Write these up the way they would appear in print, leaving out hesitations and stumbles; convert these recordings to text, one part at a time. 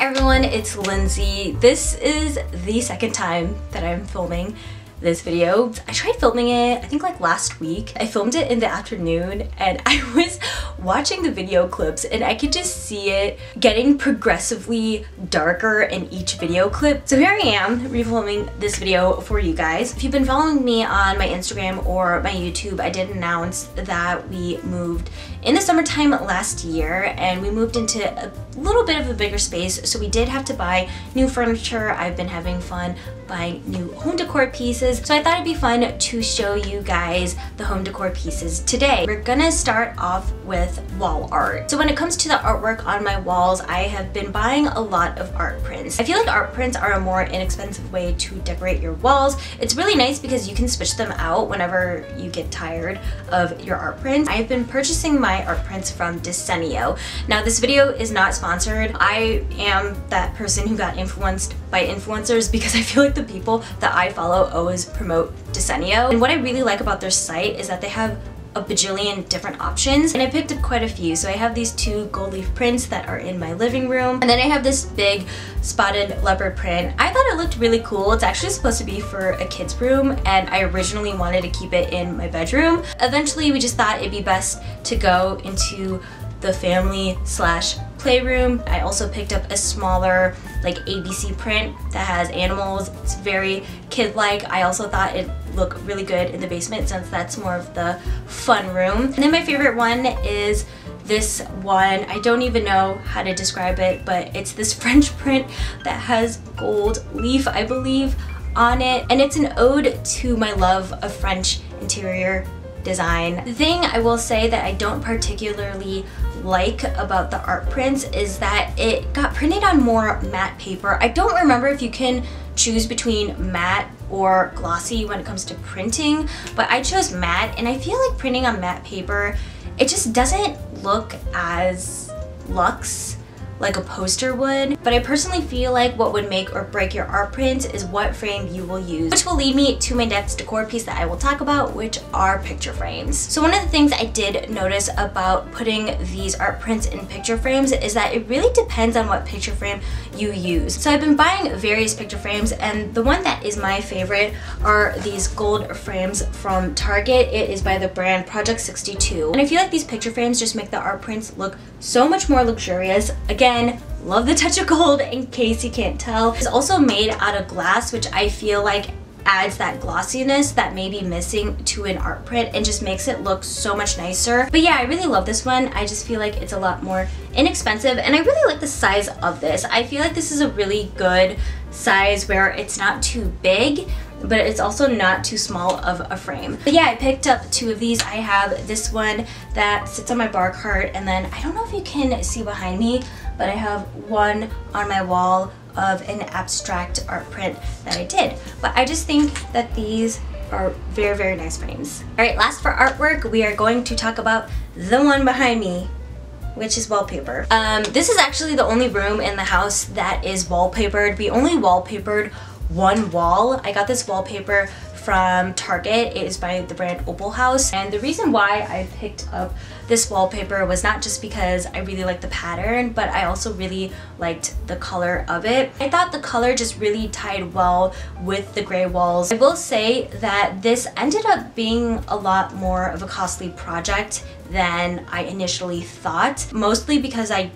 everyone, it's Lindsay. This is the second time that I'm filming this video. I tried filming it, I think like last week. I filmed it in the afternoon and I was watching the video clips and I could just see it getting progressively darker in each video clip. So here I am refilming this video for you guys. If you've been following me on my Instagram or my YouTube, I did announce that we moved in the summertime last year and we moved into a little bit of a bigger space, so we did have to buy new furniture. I've been having fun buying new home decor pieces, so I thought it'd be fun to show you guys the home decor pieces today. We're gonna start off with wall art. So when it comes to the artwork on my walls, I have been buying a lot of art prints. I feel like art prints are a more inexpensive way to decorate your walls. It's really nice because you can switch them out whenever you get tired of your art prints. I've been purchasing my art prints from Decor. Now this video is not sponsored. I am that person who got influenced by influencers because I feel like the people that I follow always promote Decor. And what I really like about their site is that they have a bajillion different options, and I picked up quite a few. So I have these two gold leaf prints that are in my living room, and then I have this big spotted leopard print. I thought it looked really cool. It's actually supposed to be for a kid's room, and I originally wanted to keep it in my bedroom. Eventually we just thought it'd be best to go into the family slash playroom. I also picked up a smaller like ABC print that has animals. It's very kid-like. I also thought it looked really good in the basement since that's more of the fun room. And then my favorite one is this one. I don't even know how to describe it, but it's this French print that has gold leaf, I believe, on it. And it's an ode to my love of French interior design. The thing I will say that I don't particularly like about the art prints is that it got printed on more matte paper. I don't remember if you can choose between matte or glossy when it comes to printing, but I chose matte, and I feel like printing on matte paper, it just doesn't look as luxe like a poster would. But I personally feel like what would make or break your art print is what frame you will use, which will lead me to my next decor piece that I will talk about, which are picture frames. So one of the things I did notice about putting these art prints in picture frames is that it really depends on what picture frame you use. So I've been buying various picture frames, and the one that is my favorite are these gold frames from Target. It is by the brand Project 62, and I feel like these picture frames just make the art prints look so much more luxurious. Again, love the touch of gold in case you can't tell. It's also made out of glass, which I feel like adds that glossiness that may be missing to an art print and just makes it look so much nicer. But yeah, I really love this one. I just feel like it's a lot more inexpensive, and I really like the size of this. I feel like this is a really good size where it's not too big, but it's also not too small of a frame. But yeah, I picked up two of these. I have this one that sits on my bar cart, and then I don't know if you can see behind me, but I have one on my wall of an abstract art print that I did. But I just think that these are very, very nice frames. All right, last for artwork, we are going to talk about the one behind me, which is wallpaper. This is actually the only room in the house that is wallpapered. We only wallpapered one wall. I got this wallpaper from Target. It is by the brand Opal House, and the reason why I picked up this wallpaper was not just because I really liked the pattern, but I also really liked the color of it. I thought the color just really tied well with the gray walls. I will say that this ended up being a lot more of a costly project than I initially thought, mostly because I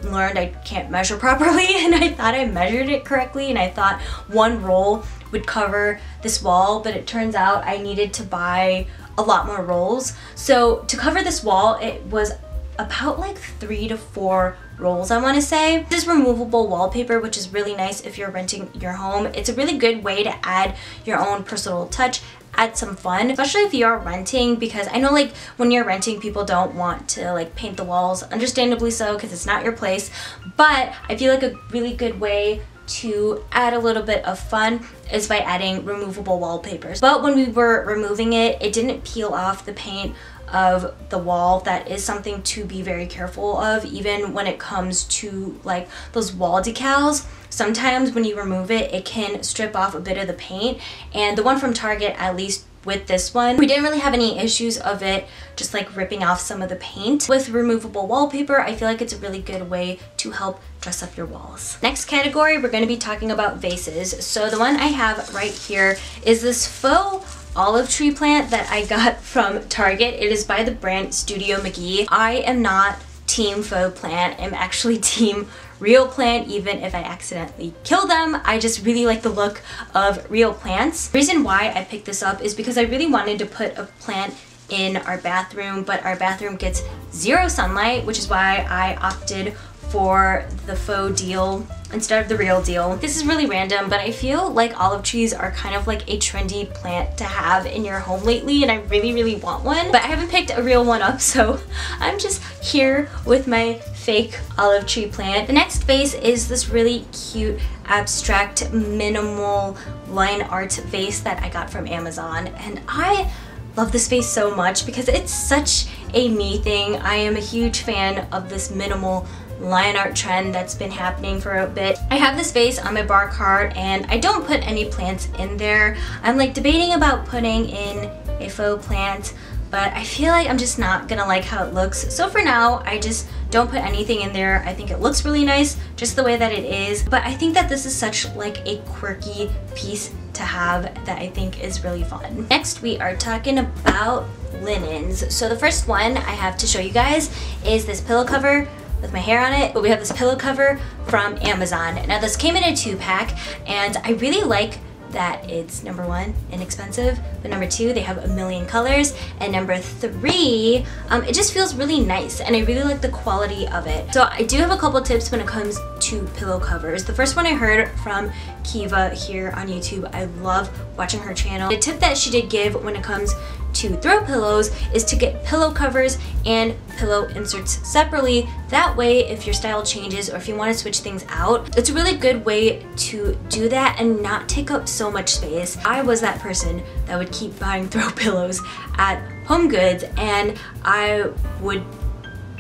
learned I can't measure properly, and I thought I measured it correctly, and I thought one roll would cover this wall, but it turns out I needed to buy a lot more rolls. So to cover this wall, it was about like 3 to 4 rolls, I want to say. This is removable wallpaper, which is really nice if you're renting your home. It's a really good way to add your own personal touch, add some fun, especially if you're renting, because I know like when you're renting, people don't want to like paint the walls, understandably so, because it's not your place. But I feel like a really good way to add a little bit of fun is by adding removable wallpapers. But when we were removing it, it didn't peel off the paint of the wall. That is something to be very careful of, even when it comes to like those wall decals. Sometimes when you remove it, it can strip off a bit of the paint, and the one from Target at least with this one. We didn't really have any issues of it just like ripping off some of the paint. With removable wallpaper, I feel like it's a really good way to help dress up your walls. Next category, we're going to be talking about vases. So the one I have right here is this faux olive tree plant that I got from Target. It is by the brand Studio McGee. I am not team faux plant. I'm actually team real plant, even if I accidentally kill them. I just really like the look of real plants. The reason why I picked this up is because I really wanted to put a plant in our bathroom, but our bathroom gets zero sunlight, which is why I opted for the faux deal instead of the real deal. This is really random, but I feel like olive trees are kind of like a trendy plant to have in your home lately, and I really want one, but I haven't picked a real one up, so I'm just here with my fake olive tree plant. The next vase is this really cute abstract minimal line art vase that I got from Amazon, and I love this vase so much because it's such a me thing. I am a huge fan of this minimal line art trend that's been happening for a bit. I have this vase on my bar cart and I don't put any plants in there. I'm like debating about putting in a faux plant, but I feel like I'm just not gonna like how it looks. So for now, I just don't put anything in there. I think it looks really nice just the way that it is, but I think that this is such like a quirky piece to have that I think is really fun. Next, we are talking about linens. So the first one I have to show you guys is this pillow cover with my hair on it, but we have this pillow cover from Amazon. Now this came in a 2-pack, and I really like that it's number one, inexpensive, but number two, they have a million colors, and number three, it just feels really nice, and I really like the quality of it. So I do have a couple tips when it comes to pillow covers. The first one I heard from Kiva here on YouTube. I love watching her channel. The tip that she did give when it comes to throw pillows is to get pillow covers and pillow inserts separately. That way, if your style changes or if you want to switch things out, it's a really good way to do that and not take up so much space. I was that person that would keep buying throw pillows at HomeGoods, and I would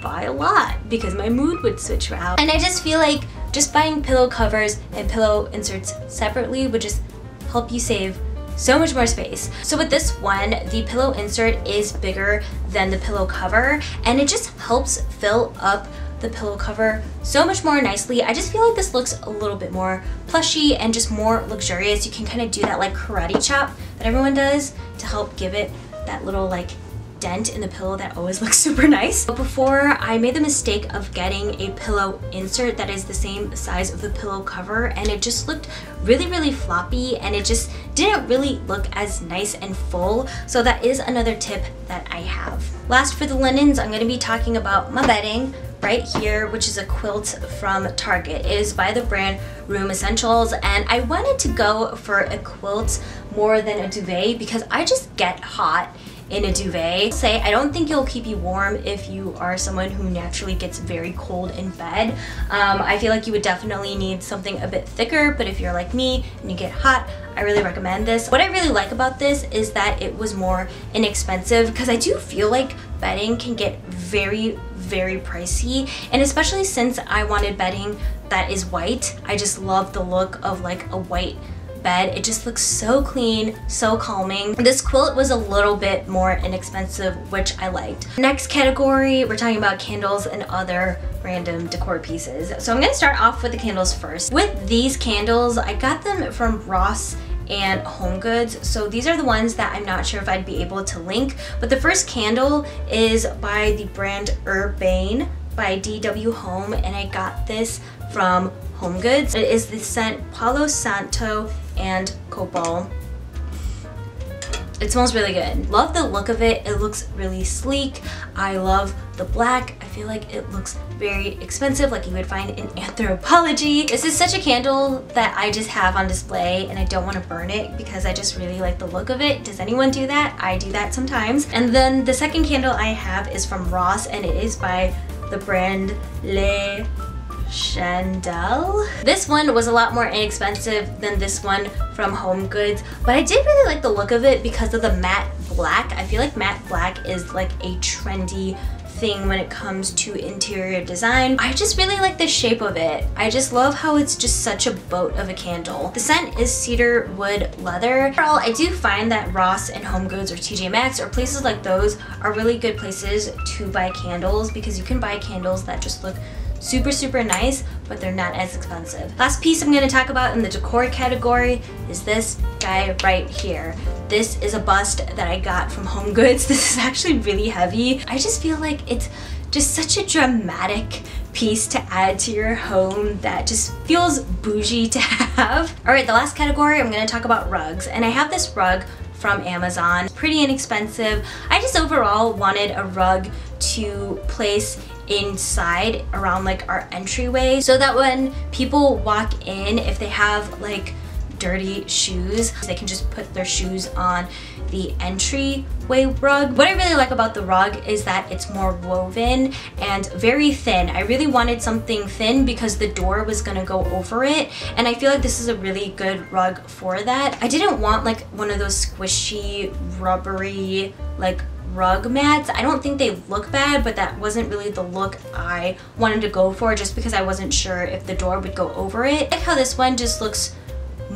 buy a lot because my mood would switch out. And I just feel like just buying pillow covers and pillow inserts separately would just help you save so much more space. So with this one, the pillow insert is bigger than the pillow cover, and it just helps fill up the pillow cover so much more nicely. I just feel like this looks a little bit more plushy and just more luxurious. You can kind of do that like karate chop that everyone does to help give it that little like dent in the pillow that always looks super nice. But before, I made the mistake of getting a pillow insert that is the same size of the pillow cover, and it just looked really floppy, and it just didn't really look as nice and full. So that is another tip that I have. Last, for the linens, I'm going to be talking about my bedding right here, which is a quilt from Target. It is by the brand Room Essentials, and I wanted to go for a quilt more than a duvet because I just get hot in a duvet. I don't think it'll keep you warm if you are someone who naturally gets very cold in bed. I feel like you would definitely need something a bit thicker, but if you're like me and you get hot, I really recommend this. What I really like about this is that it was more inexpensive, because I do feel like bedding can get very pricey, and especially since I wanted bedding that is white. I just love the look of like a white bed. It just looks so clean, so calming. This quilt was a little bit more inexpensive, which I liked. Next category, we're talking about candles and other random decor pieces. So I'm gonna start off with the candles first. With these candles, I got them from Ross and HomeGoods. So these are the ones that I'm not sure if I'd be able to link, but the first candle is by the brand Urbane by DW Home, and I got this from HomeGoods. It is the scent Palo Santo and Copal. It smells really good. Love the look of it. It looks really sleek. I love the black. I feel like it looks very expensive, like you would find in Anthropologie. This is such a candle that I just have on display, and I don't want to burn it because I just really like the look of it. Does anyone do that? I do that sometimes. And then the second candle I have is from Ross, and it is by the brand Chandelle. This one was a lot more inexpensive than this one from HomeGoods, but I did really like the look of it because of the matte black. I feel like matte black is like a trendy thing when it comes to interior design. I just really like the shape of it. I just love how it's just such a boat of a candle. The scent is cedar wood leather. Overall, I do find that Ross and HomeGoods or TJ Maxx or places like those are really good places to buy candles because you can buy candles that just look super nice, but they're not as expensive. Last piece I'm going to talk about in the decor category is this guy right here. This is a bust that I got from HomeGoods. This is actually really heavy. I just feel like it's just such a dramatic piece to add to your home that just feels bougie to have. All right, the last category, I'm going to talk about rugs, and I have this rug from Amazon. Pretty inexpensive. I just overall wanted a rug to place inside around like our entryway so that when people walk in, if they have like dirty shoes, they can just put their shoes on the entryway rug. What I really like about the rug is that it's more woven and very thin. I really wanted something thin because the door was gonna go over it, and I feel like this is a really good rug for that. I didn't want like one of those squishy, rubbery, like rug mats. I don't think they look bad, but that wasn't really the look I wanted to go for just because I wasn't sure if the door would go over it. I like how this one just looks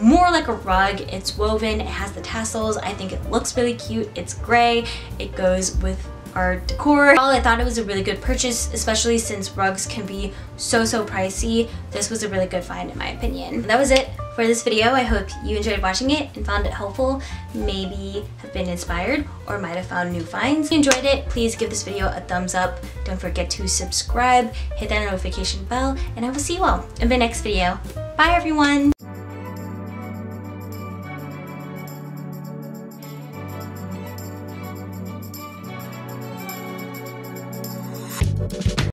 more like a rug. It's woven, it has the tassels. I think it looks really cute. It's gray. It goes with our decor. Overall, I thought it was a really good purchase, especially since rugs can be so pricey. This was a really good find in my opinion. That was it for this video. I hope you enjoyed watching it and found it helpful, maybe have been inspired, or might have found new finds. If you enjoyed it, please give this video a thumbs up. Don't forget to subscribe, hit that notification bell, and I will see you all in the next video. Bye everyone!